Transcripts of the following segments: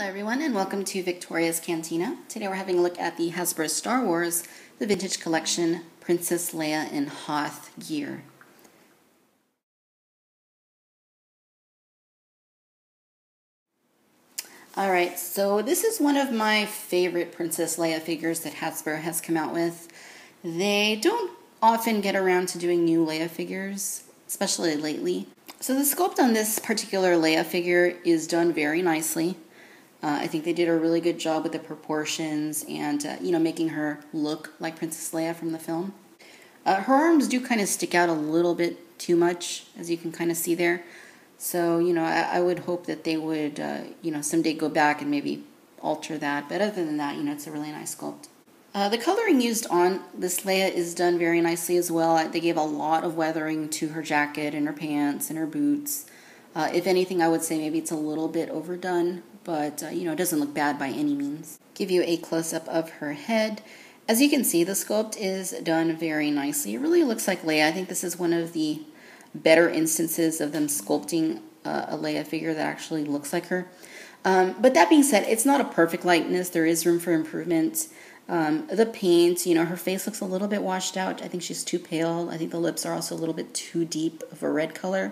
Hello everyone and welcome to Victoria's Cantina. Today we're having a look at the Hasbro Star Wars, the Vintage Collection, Princess Leia and Hoth gear. Alright, so this is one of my favorite Princess Leia figures that Hasbro has come out with. They don't often get around to doing new Leia figures, especially lately. So the sculpt on this particular Leia figure is done very nicely. I think they did a really good job with the proportions and, making her look like Princess Leia from the film. Her arms do kind of stick out a little bit too much, as you can kind of see there. So, I would hope that they would, someday go back and maybe alter that. But other than that, it's a really nice sculpt. The coloring used on this Leia is done very nicely as well. They gave a lot of weathering to her jacket and her pants and her boots. If anything, I would say maybe it's a little bit overdone, but, it doesn't look bad by any means. Give you a close-up of her head. As you can see, the sculpt is done very nicely. It really looks like Leia. I think this is one of the better instances of them sculpting a Leia figure that actually looks like her. But that being said, it's not a perfect likeness. There is room for improvement. The paint, her face looks a little bit washed out. I think she's too pale. I think the lips are also a little bit too deep of a red color.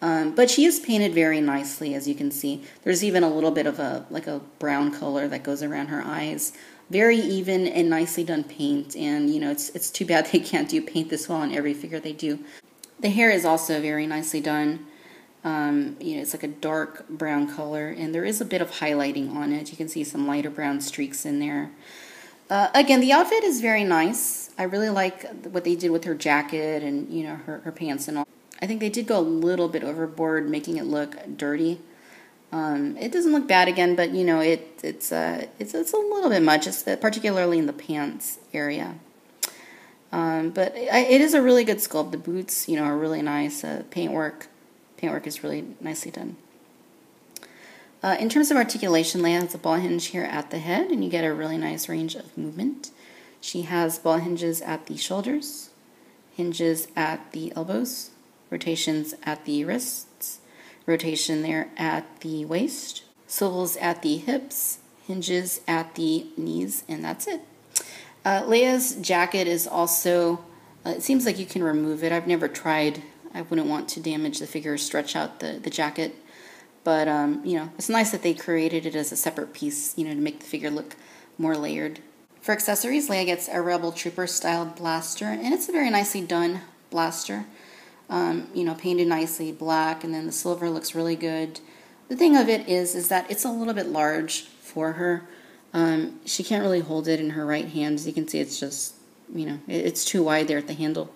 But she is painted very nicely, as you can see. There's even a little bit of a brown color that goes around her eyes. Very even and nicely done paint, and it's too bad they can't paint this well on every figure they do. The hair is also very nicely done. It's like a dark brown color, and there is a bit of highlighting on it. You can see some lighter brown streaks in there. Again, the outfit is very nice. I really like what they did with her jacket and her pants and all. I think they did go a little bit overboard, making it look dirty. It doesn't look bad again, but it's a little bit much, particularly in the pants area. But it is a really good sculpt. The boots, are really nice. Paintwork is really nicely done. In terms of articulation, Leia has a ball hinge here at the head, and you get a really nice range of movement. She has ball hinges at the shoulders, hinges at the elbows, rotations at the wrists, rotation there at the waist, swivels at the hips, hinges at the knees, and that's it. Leia's jacket is also, it seems like you can remove it. I've never tried. I wouldn't want to damage the figure or stretch out the jacket. But, it's nice that they created it as a separate piece, to make the figure look more layered. For accessories, Leia gets a Rebel Trooper styled blaster, and it's a very nicely done blaster. Painted nicely black, and then the silver looks really good. The thing of it is that it's a little bit large for her. She can't really hold it in her right hand. As you can see, it's just, it's too wide there at the handle.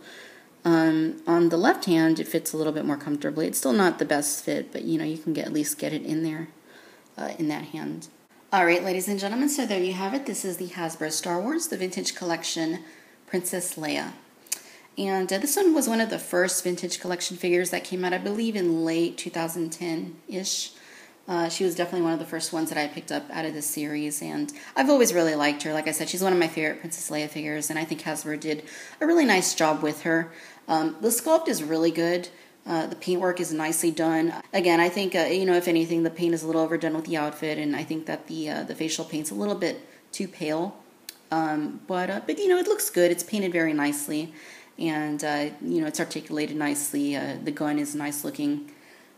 On the left hand, it fits a little bit more comfortably. It's still not the best fit, but, you can at least get it in there, in that hand. All right, ladies and gentlemen, so there you have it. This is the Hasbro Star Wars, the Vintage Collection, Princess Leia. And this one was one of the first Vintage Collection figures that came out, I believe, in late 2010-ish. She was definitely one of the first ones that I picked up out of this series, and I've always really liked her. Like I said, she's one of my favorite Princess Leia figures, and I think Hasbro did a really nice job with her. The sculpt is really good. The paintwork is nicely done. Again, I think, if anything, the paint is a little overdone with the outfit, and I think that the facial paint's a little bit too pale. But it looks good. It's painted very nicely. And, it's articulated nicely. The gun is nice looking.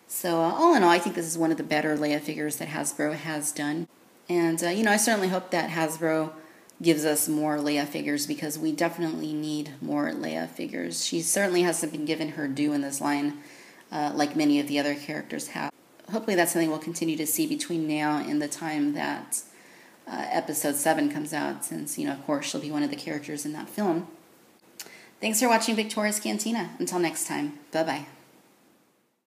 So, all in all, I think this is one of the better Leia figures that Hasbro has done. And, I certainly hope that Hasbro gives us more Leia figures, because we definitely need more Leia figures. She certainly hasn't been given her due in this line, like many of the other characters have. Hopefully that's something we'll continue to see between now and the time that Episode 7 comes out, since, of course, she'll be one of the characters in that film. Thanks for watching Victoria's Cantina. Until next time, bye-bye.